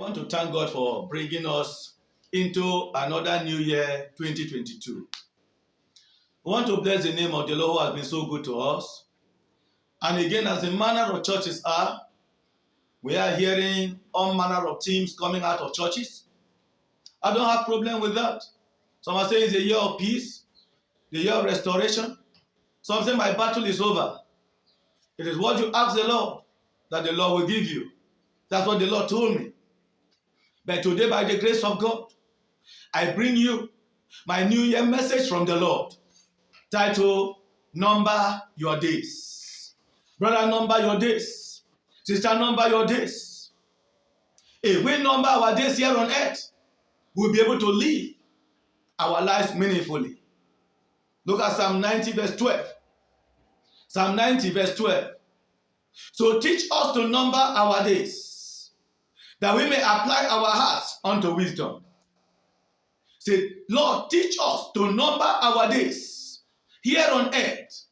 want to thank God for bringing us into another new year, 2022. We want to bless the name of the Lord who has been so good to us. And again, as the manner of churches are, we are hearing all manner of themes coming out of churches. I don't have problem with that. Some are saying it's a year of peace, the year of restoration. Some say my battle is over. It is what you ask the Lord that the Lord will give you. That's what the Lord told me. But today, by the grace of God, I bring you my New Year message from the Lord. Title, Number Your Days. Brother, number your days. Sister, number your days. If we number our days here on earth, we'll be able to live our lives meaningfully. Look at Psalm 90 verse 12. Psalm 90 verse 12. So teach us to number our days, that we may apply our hearts unto wisdom. Say, Lord, teach us to number our days here on earth,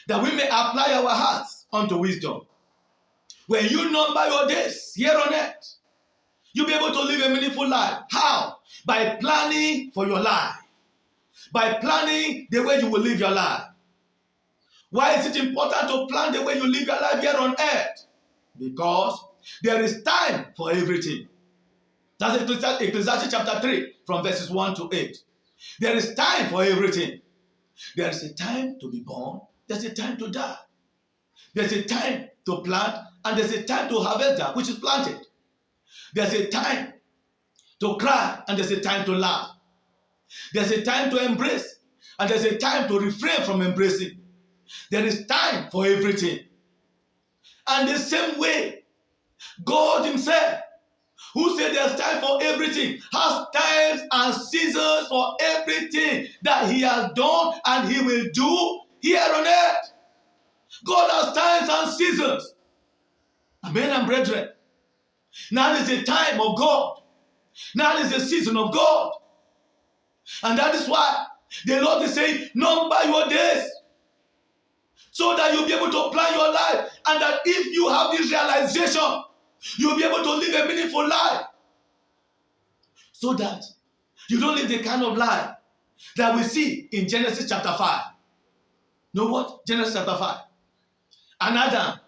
that we may apply our hearts unto wisdom. When you number your days here on earth, you'll be able to live a meaningful life. How? By planning for your life. By planning the way you will live your life. Why is it important to plan the way you live your life here on earth? Because there is time for everything. That's Ecclesiastes chapter 3 from verses 1 to 8. There is time for everything. There is a time to be born. There's a time to die. There's a time to plant, and there's a time to harvest that which is planted. There's a time to cry, and there's a time to laugh. There's a time to embrace, and there's a time to refrain from embracing. There is time for everything. And the same way, God himself, who said there's time for everything, has times and seasons for everything that he has done and he will do here on earth. God has times and seasons. Amen and brethren. Now is the time of God. Now is the season of God. And that is why the Lord is saying, number your days, so that you'll be able to plan your life. And that if you have this realization, you'll be able to live a meaningful life. So that you don't live the kind of life that we see in Genesis chapter 5. Know what? Genesis chapter 5. And Adam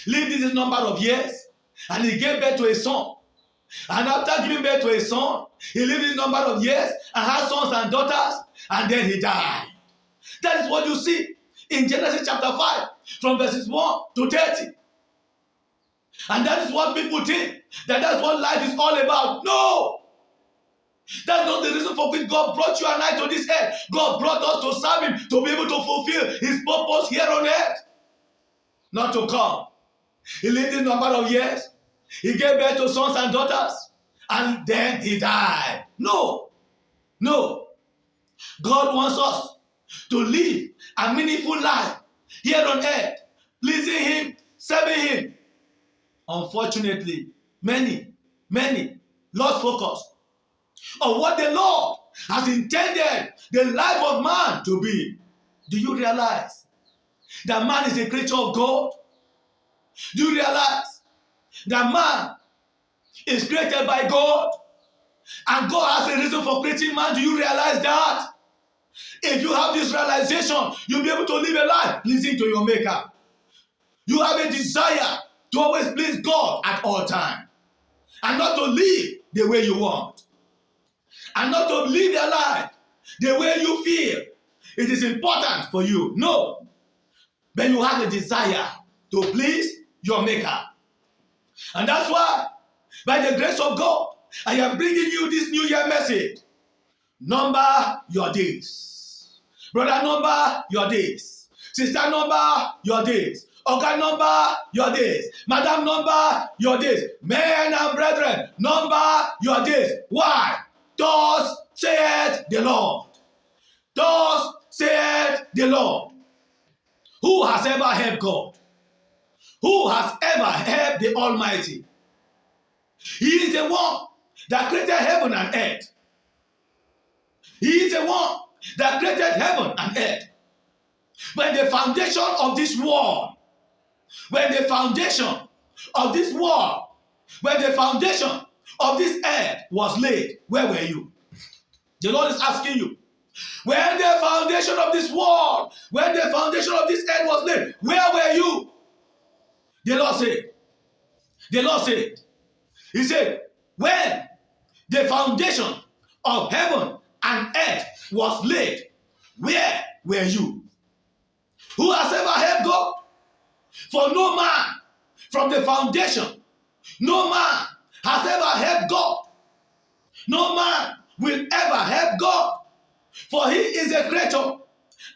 lived this number of years, and he gave birth to a son. And after giving birth to a son, he lived this number of years and had sons and daughters, and then he died. That is what you see in Genesis chapter 5, from verses 1 to 30. And that is what people think, that's what life is all about. No! That's not the reason for which God brought you and I to this earth. God brought us to serve him, to be able to fulfill his purpose here on earth. Not to come. He lived a number of years. He gave birth to sons and daughters. And then he died. No. No. God wants us to live a meaningful life here on earth, pleasing him, serving him. Unfortunately, many lost focus on what the Lord has intended the life of man to be. Do you realize that man is a creature of God? Do you realize that man is created by God? And God has a reason for creating man. Do you realize that? If you have this realization, you'll be able to live a life pleasing to your maker. You have a desire to always please God at all times, and not to live the way you want, and not to live your life the way you feel it is important for you. No. But you have a desire to please your maker. And that's why, by the grace of God, I am bringing you this New Year message. Number your days. Brother, number your days. Sister, number your days. Oga, number your days. Madam, number your days. Men and brethren, number your days. Why? Thus saith the Lord. Thus saith the Lord. Who has ever helped God? Who has ever helped the Almighty? He is the one that created heaven and earth. He is the one that created heaven and earth. When the foundation of this world When the foundation of this earth was laid, where were you? The Lord is asking you. When the foundation of this world, when the foundation of this earth was laid, where were you? The Lord said, He said, when the foundation of heaven and earth was laid, where were you? Who has ever helped God? For no man from the foundation, no man has ever helped God. No man will ever help God. For he is a creator,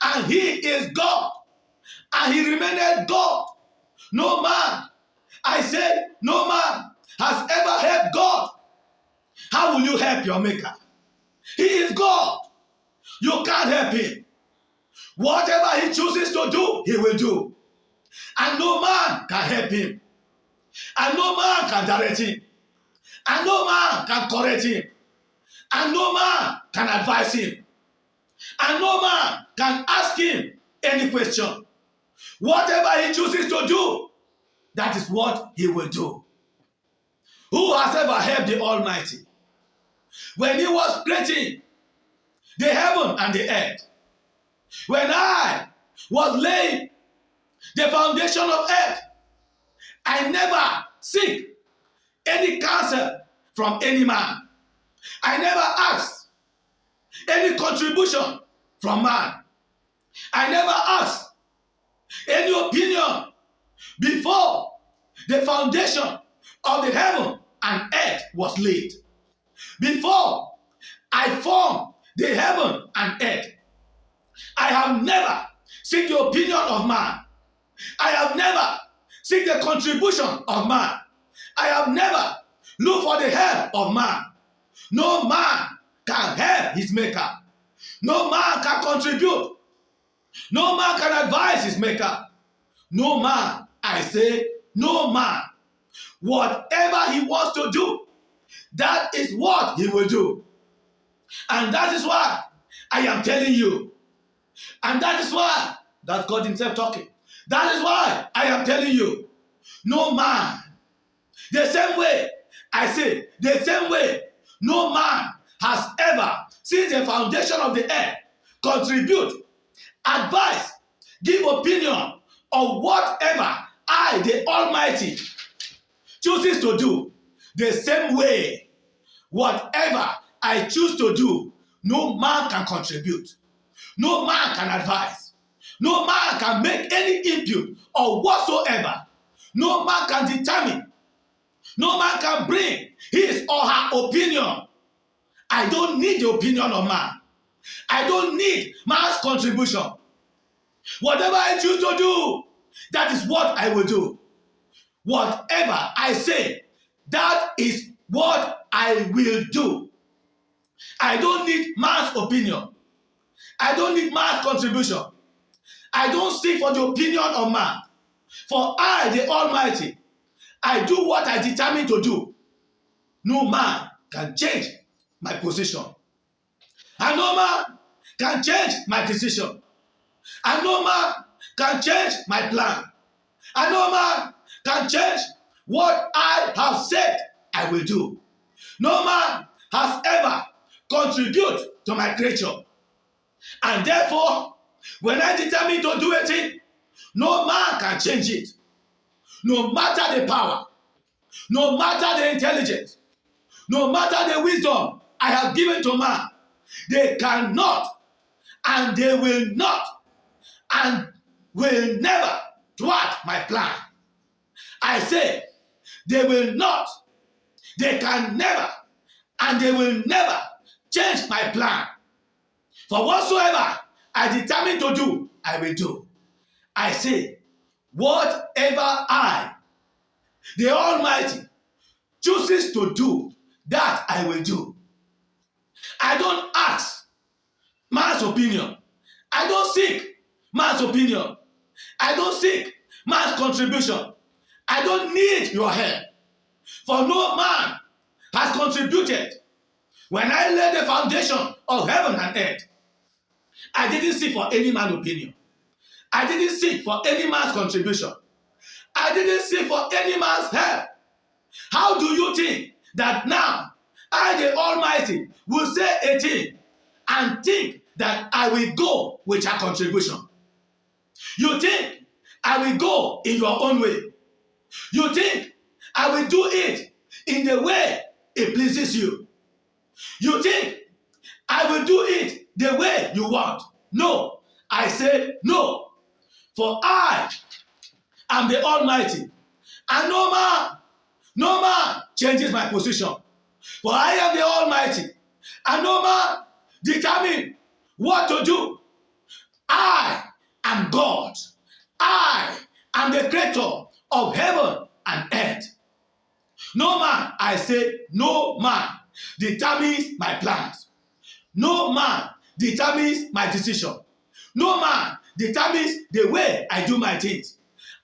and he is God, and he remained God. No man, I said, no man has ever helped God. How will you help your maker? He is God. You can't help him. Whatever he chooses to do, he will do. And no man can help him. And no man can direct him. And no man can correct him. And no man can advise him. And no man can ask him any question. Whatever he chooses to do, that is what he will do. Who has ever helped the Almighty? When he was creating the heaven and the earth, when I was laying the foundation of earth, I never seek any counsel from any man. I never asked any contribution from man. I never asked any opinion before the foundation of the heaven and earth was laid. Before I formed the heaven and earth, I have never seen the opinion of man. I have never seen the contribution of man. I have never looked for the help of man. No man can help his maker. No man can contribute. No man can advise his maker. No man, I say, no man. Whatever he wants to do, that is what he will do. And that is why I am telling you. And that is why, that's God himself talking. That is why I am telling you, no man. The same way, I say, the same way, no man has ever, since the foundation of the earth, contribute, advise, give opinion on whatever I, the Almighty, chooses to do. The same way, whatever I choose to do, no man can contribute. No man can advise. No man can make any input or whatsoever. No man can determine. No man can bring his or her opinion. I don't need the opinion of man. I don't need man's contribution. Whatever I choose to do, that is what I will do. Whatever I say, that is what I will do. I don't need man's opinion. I don't need man's contribution. I don't seek for the opinion of man. For I, the Almighty, I do what I determine to do. No man can change my position. And no man can change my decision. And no man can change my plan. And no man can change what I have said I will do. No man has ever contributed to my creature. And therefore, when I determine to do a thing, no man can change it. No matter the power, no matter the intelligence, no matter the wisdom I have given to man, they cannot and they will not and will never thwart my plan. I say, they will not, they can never, and they will never change my plan. For whatsoever I determine to do, I will do. I say, whatever I, the Almighty, chooses to do, that I will do. I don't ask man's opinion. I don't seek man's opinion. I don't seek man's contribution. I don't need your help. For no man has contributed. When I laid the foundation of heaven and earth, I didn't seek for any man's opinion. I didn't seek for any man's contribution. I didn't seek for any man's help. How do you think that now I, the Almighty, will say a thing and think that I will go with your contribution? You think I will go in your own way. You think I will do it in the way it pleases you. You think I will do it the way you want. No, I say no. For I am the Almighty, and no man changes my position. For I am the Almighty, and no man determines what to do. I am God. I am the creator of heaven and earth. No man, I say, no man determines my plans. No man determines my decision. No man determines the way I do my things.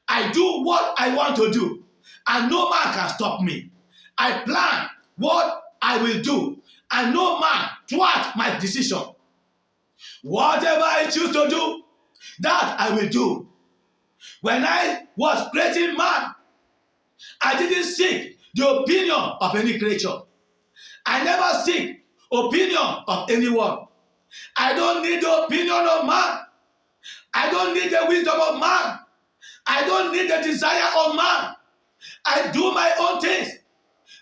I do what I want to do, and no man can stop me. I plan what I will do, and no man thwart my decision. Whatever I choose to do, that I will do. When I was creating man, I didn't seek the opinion of any creature. I never seek opinion of anyone. I don't need the opinion of man. I don't need the wisdom of man. I don't need the desire of man. I do my own things.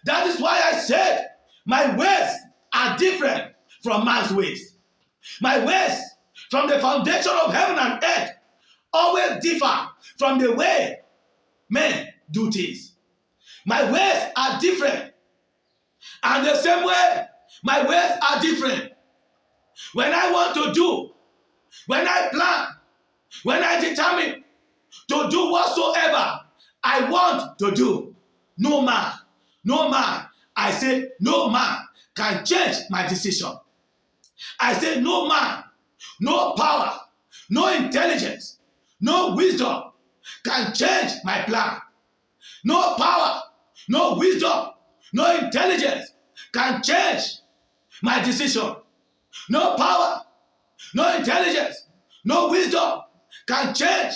That is why I said my ways are different from man's ways. My ways from the foundation of heaven and earth always differ from the way men do things. My ways are different. And the same way, my ways are different. When I want to do, when I plan, when I determine to do whatsoever I want to do, no man, I say no man can change my decision. I say no man, no power, no intelligence, no wisdom can change my plan. No power, no wisdom, no intelligence can change my decision. No power, no intelligence, no wisdom can change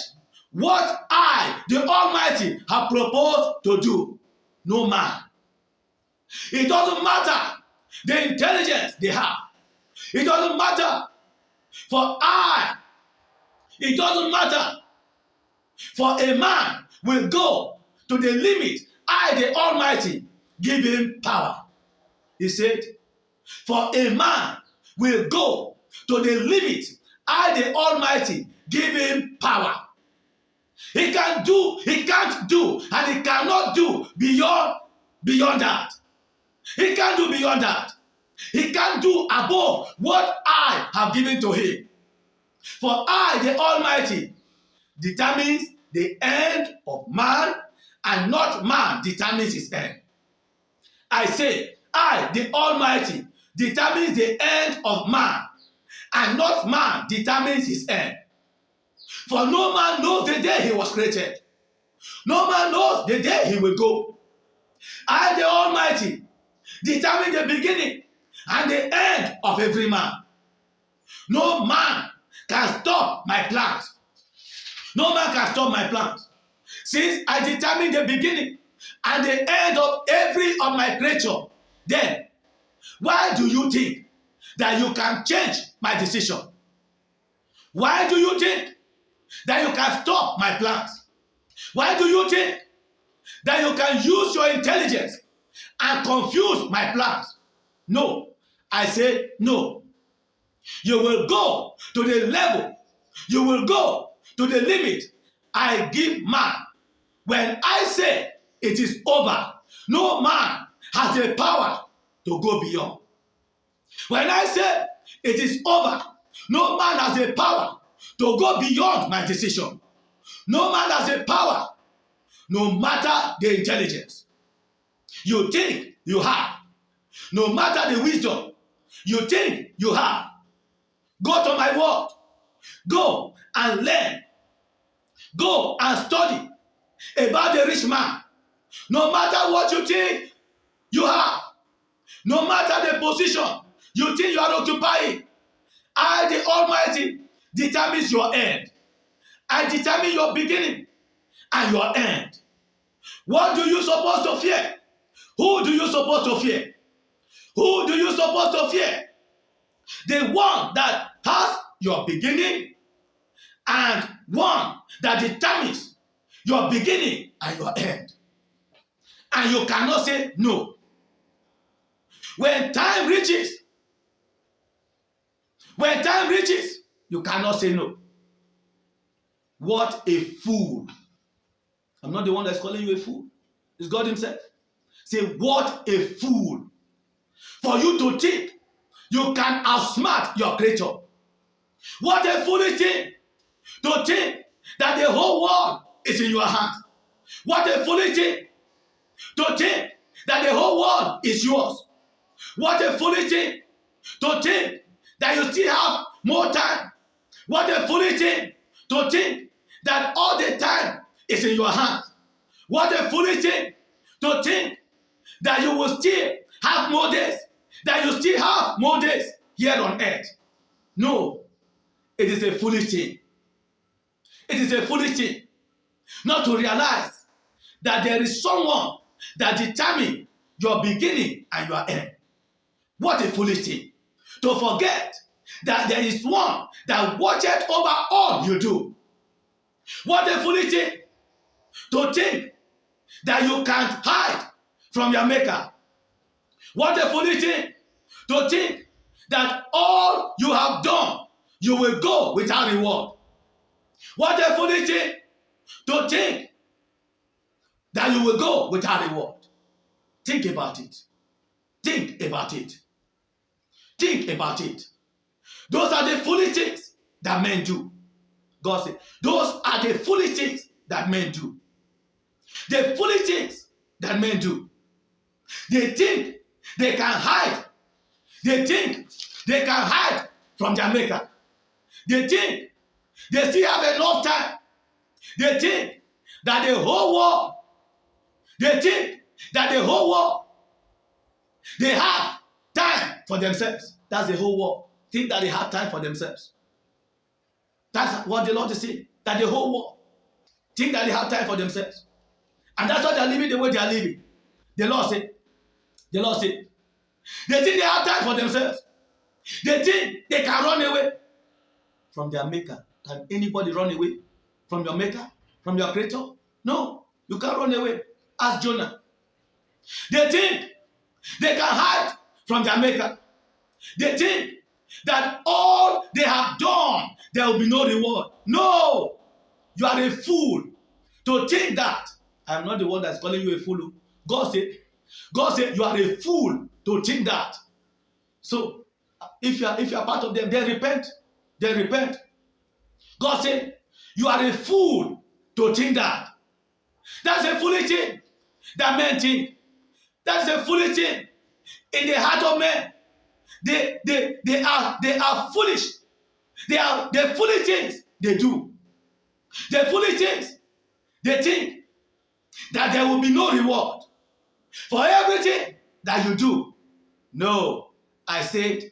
what I, the Almighty, have proposed to do. No man. It doesn't matter the intelligence they have. It doesn't matter for I. It doesn't matter for a man will go to the limit I, the Almighty, give him power. He said, for a man will go to the limit I, the Almighty, give him power. He can't do, and he cannot do beyond that. He can't do beyond that. He can't do above what I have given to him. For I, the Almighty, determines the end of man, and not man determines his end. I say, I, the Almighty, determines the end of man, and not man determines his end. For no man knows the day he was created. No man knows the day he will go. I, the Almighty, determine the beginning and the end of every man. No man can stop my plans. No man can stop my plans. Since I determine the beginning and the end of every of my creature, then why do you think that you can change my decision? Why do you think that you can stop my plans? Why do you think that you can use your intelligence and confuse my plans? No, I say no. You will go to the level, you will go to the limit I give man. When I say it is over, no man has the power to go beyond. When I say it is over, no man has the power to go beyond my decision. No man has the power, no matter the intelligence you think you have, no matter the wisdom you think you have. Go to my word. Go and learn. Go and study about the rich man. No matter what you think you have, no matter the position you think you are occupying, I, the Almighty, determines your end. I determine your beginning and your end. What do you supposed to fear? Who do you supposed to fear? Who do you supposed to fear? The one that has your beginning and one that determines your beginning and your end. And you cannot say no. When time reaches, you cannot say no. What a fool. I'm not the one that's calling you a fool. It's God himself. Say, what a fool. For you to think you can outsmart your creator. What a foolish thing to think that the whole world is in your hands. What a foolish thing to think that the whole world is yours. What a foolish thing to think that you still have more time. What a foolish thing to think that all the time is in your hands. What a foolish thing to think that you will still have more days, that you still have more days here on earth. No, it is a foolish thing. It is a foolish thing not to realize that there is someone that determines your beginning and your end. What a foolish thing to forget that there is one that watches over all you do. What a foolish thing to think that you can't hide from your maker. What a foolish thing to think that all you have done, you will go without reward. What a foolish thing to think that you will go without reward. Think about it. Think about it. Think about it. Those are the foolish things that men do. God said, those are the foolish things that men do. The foolish things that men do. They think they can hide. They think they can hide from their maker. They think they still have enough time. They think that the whole world, they have time for themselves. That's the whole world. Think that they have time for themselves. That's what the Lord is saying. That the whole world think that they have time for themselves. And that's why they're living the way they are living. The Lord said, they think they have time for themselves. They think they can run away from their maker. Can anybody run away from your maker? From your creator? No, you can't run away. Ask Jonah. They think they can hide from their maker. They think that all they have done, there will be no reward. No, you are a fool to think that. I am not the one that's calling you a fool. God said you are a fool to think that. So if you are part of them, then repent. God said you are a fool to think that. That's a foolish thing that men think. That's a foolish thing in the heart of men. They are foolish. They are the foolish things they do. The foolish things they think that there will be no reward for everything that you do. No, I said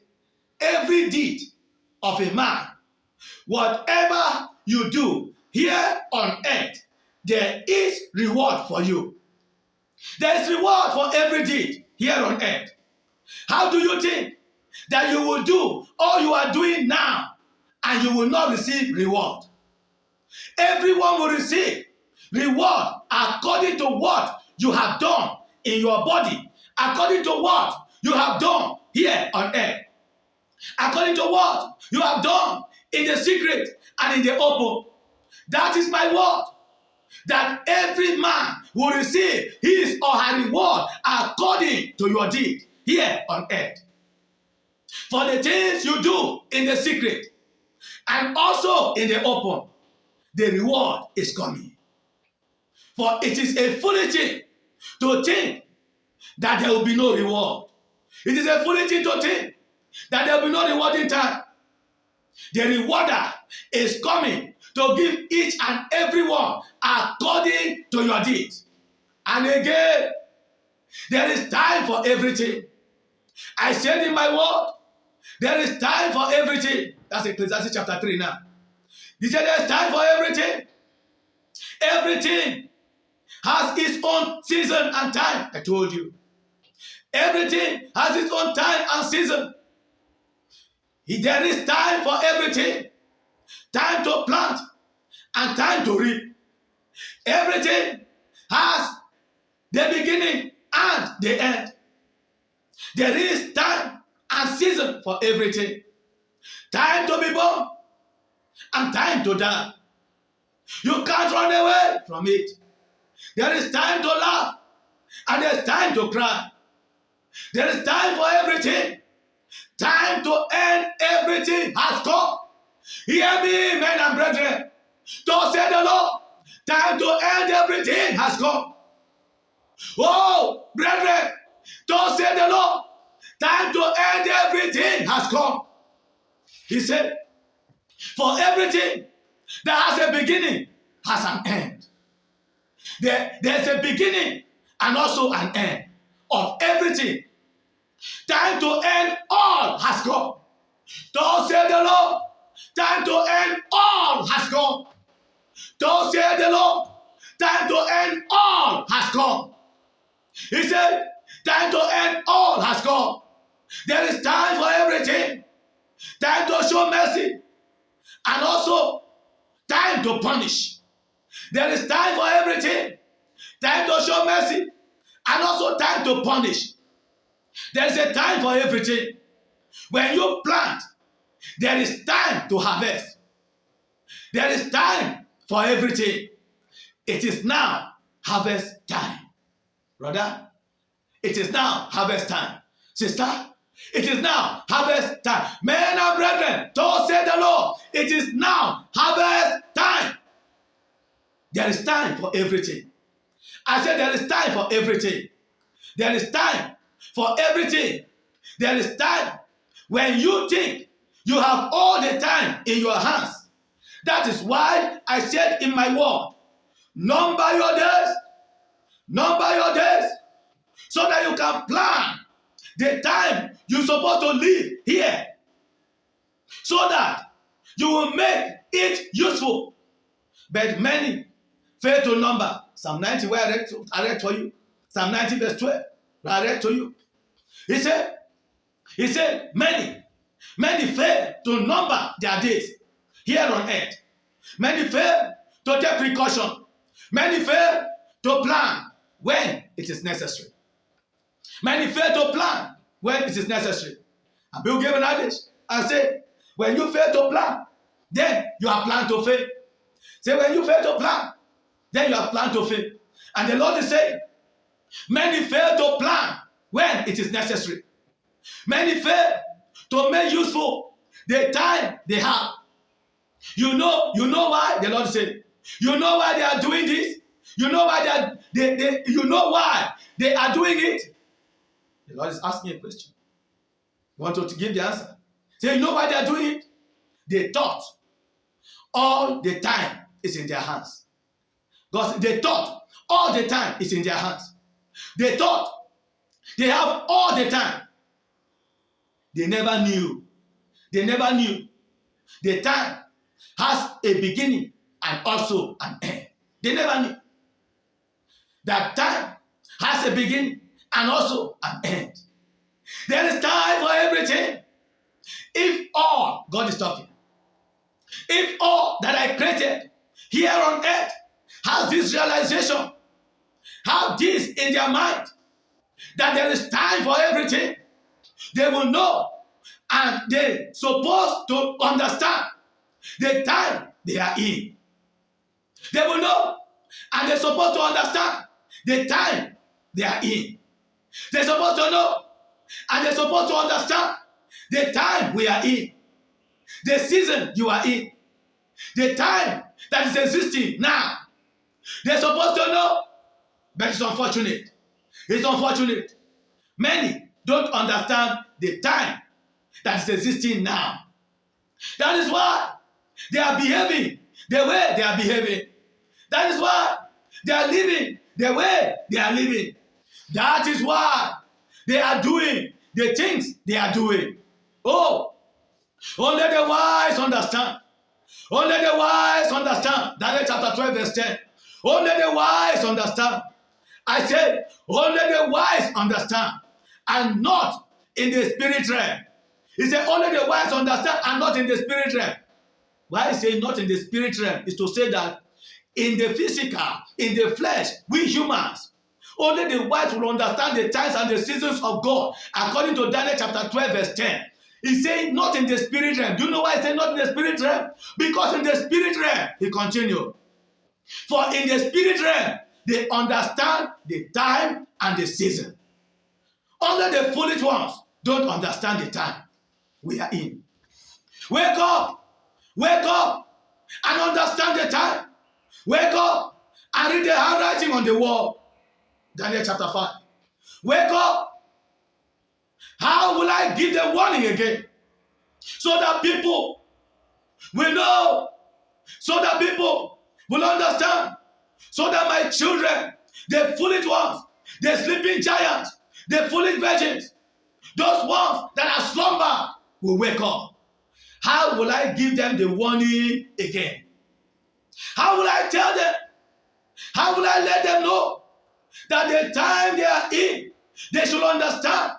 every deed of a man, whatever you do here on earth, there is reward for you. There is reward for every deed here on earth. How do you think that you will do all you are doing now and you will not receive reward? Everyone will receive reward according to what you have done in your body, according to what you have done here on earth, according to what you have done in the secret and in the open. That is my word, that every man will receive his or her reward according to your deed here on earth. For the things you do in the secret and also in the open, the reward is coming. For it is a foolish thing to think that there will be no reward. It is a foolish thing to think that there will be no reward in time. The rewarder is coming to give each and every one according to your deeds. And again, there is time for everything. I said in my word, there is time for everything. That's Ecclesiastes chapter 3 now. He said there's time for everything. Everything has its own season and time. I told you. Everything has its own time and season. There is time for everything. Time to plant and time to reap. Everything has the beginning and the end. There is time and season for everything. Time to be born and time to die. You can't run away from it. There is time to laugh and there is time to cry. There is time for everything. Time to end everything has come. Hear me, men and brethren. Thus said the Lord, time to end everything has come. Oh, brethren, thus said the Lord, time to end everything has come. He said, for everything that has a beginning has an end. There's a beginning and also an end of everything. Time to end all has come. Thus said the Lord, time to end all has come. Thus said the Lord, time to end all has come. He said, time to end all has come. There is time for everything. Time to show mercy and also time to punish. There is time for everything. Time to show mercy and also time to punish. There is a time for everything. When you plant, there is time to harvest. There is time for everything. It is now harvest time. Brother, it is now harvest time. Sister, it is now harvest time. Men and brethren, thus said the Lord, it is now harvest time. There is time for everything. I said there is time for everything. There is time for everything. There is time when you think you have all the time in your hands. That is why I said in my word, number your days, so that you can plan the time you're supposed to live here, so that you will make it useful. But many fail to number. Psalm 90, where I read for you. Psalm 90 verse 12, where I read to you. He said, many fail to number their days here on earth. Many fail to take precaution. Many fail to plan when it is necessary. Many fail to plan when it is necessary. And Bill gave an adage and said, when you fail to plan, then you are planned to fail. Say, when you fail to plan, then you are planned to fail. And the Lord is saying, many fail to plan when it is necessary. Many fail to make useful the time they have. You know why the Lord said. You know why they are doing this. You know why you know why they are doing it. The Lord is asking a question. You want to give the answer. Say, you know why they are doing it? They thought all the time is in their hands. Because they thought all the time is in their hands. They thought they have all the time. They never knew. The time has a beginning and also an end. They never knew. That time has a beginning and also an end. There is time for everything. If all, God is talking, if all that I created here on earth has this realization, have this in their mind, that there is time for everything, they will know and they're supposed to understand the time they are in. They will know and they're supposed to understand the time they are in. They're supposed to know and they're supposed to understand the time we are in, the season you are in, the time that is existing now. They're supposed to know, but it's unfortunate. It's unfortunate. Many don't understand the time that is existing now. That is why they are behaving the way they are behaving. That is why they are living the way they are living. That is why they are doing the things they are doing. Oh, only the wise understand. Only the wise understand. Daniel chapter 12 verse 10. Only the wise understand. I said, only the wise understand. and not in the spirit realm. He said only the wise understand and not in the spirit realm. Why he say not in the spirit realm is to say that in the physical, in the flesh, we humans, only the wise will understand the times and the seasons of God. According to Daniel chapter 12 verse 10. He's saying not in the spirit realm. Do you know why he said not in the spirit realm? Because in the spirit realm, he continued. For in the spirit realm, they understand the time and the season. Only the foolish ones don't understand the time we are in. Wake up and understand the time. Wake up and read the handwriting on the wall. Daniel chapter 5. Wake up. How will I give the warning again? So that people will know. So that people will understand. So that my children, the foolish ones, the sleeping giants, the foolish virgins, those ones that are slumber will wake up. How will I give them the warning again? How will I tell them? How will I let them know that the time they are in, they should understand?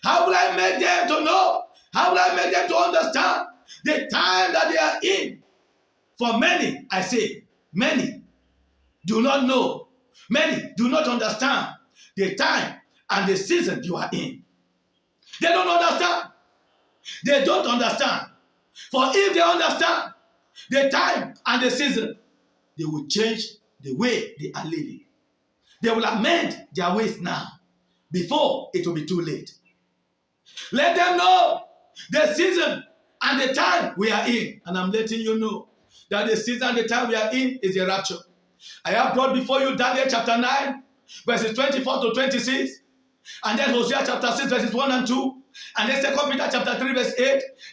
How will I make them to know? How will I make them to understand the time that they are in? For many, I say, many do not know. Many do not understand the time and the season you are in. They don't understand. They don't understand. For if they understand the time and the season, they will change the way they are living. They will amend their ways now before it will be too late. Let them know the season and the time we are in. And I'm letting you know that the season and the time we are in is the rapture. I have brought before you Daniel chapter 9, verses 24 to 26. And then Hosea chapter 6, verses 1 and 2. And then 2 Peter chapter 3, verse 8.